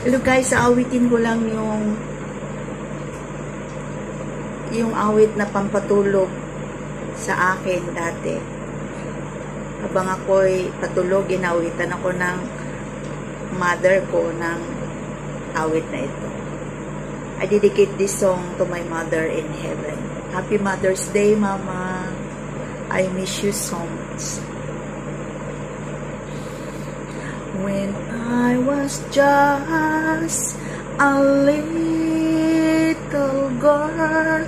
Hello guys, aawitin ko lang yung awit na pampatulog sa akin dati. Habang ako'y patulog, inawitan ako ng mother ko ng awit na ito. I dedicate this song to my mother in heaven. Happy Mother's Day, Mama. I miss you so much. When I was just a little girl,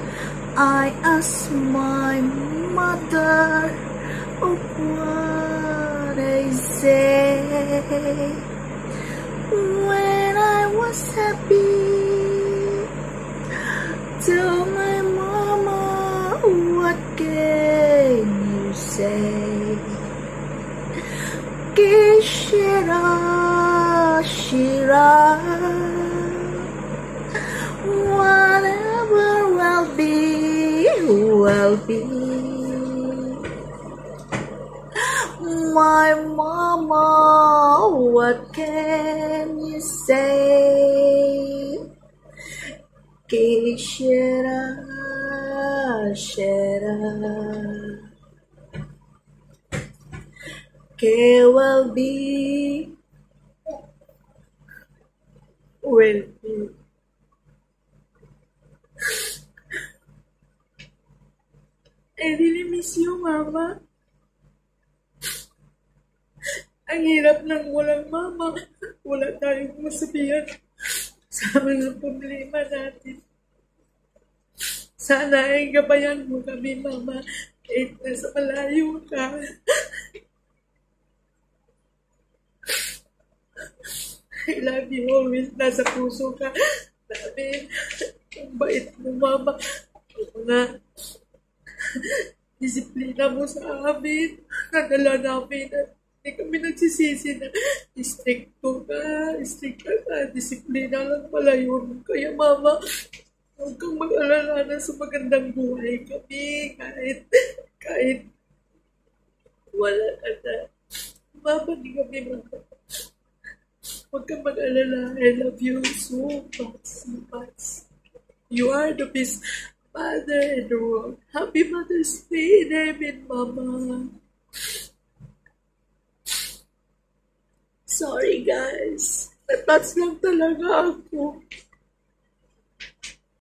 I asked my mother of what I say. When I was happy, tell my mama, what can you say? Shira, Shira, whatever will be, will be. My mama, what can you say? Shira, Shira. Que will be, will be. I really miss you, Mama. Ang hirap ng walang mama. Wala tayong masabihan sa mga problema natin. Sana ay gabayan mo kami, Mama. Kahit nasa malayo ka. I love you always. Nasa puso ka namin. Ang bait mo, Mama. Na disiplina mo sa amin. Nadala namin at hindi kami nagsisisi na stricto ka, disiplina lang pala yun. Kaya, Mama, huwag kang mag-alala na sa magandang buhay kami. Kahit wala ka na. Mama, hindi kami huwag kang mag-alala. I love you so much. You are the best mother in the world. Happy Mother's Day in heaven, Mama. Sorry, guys. Natats lang talaga ako.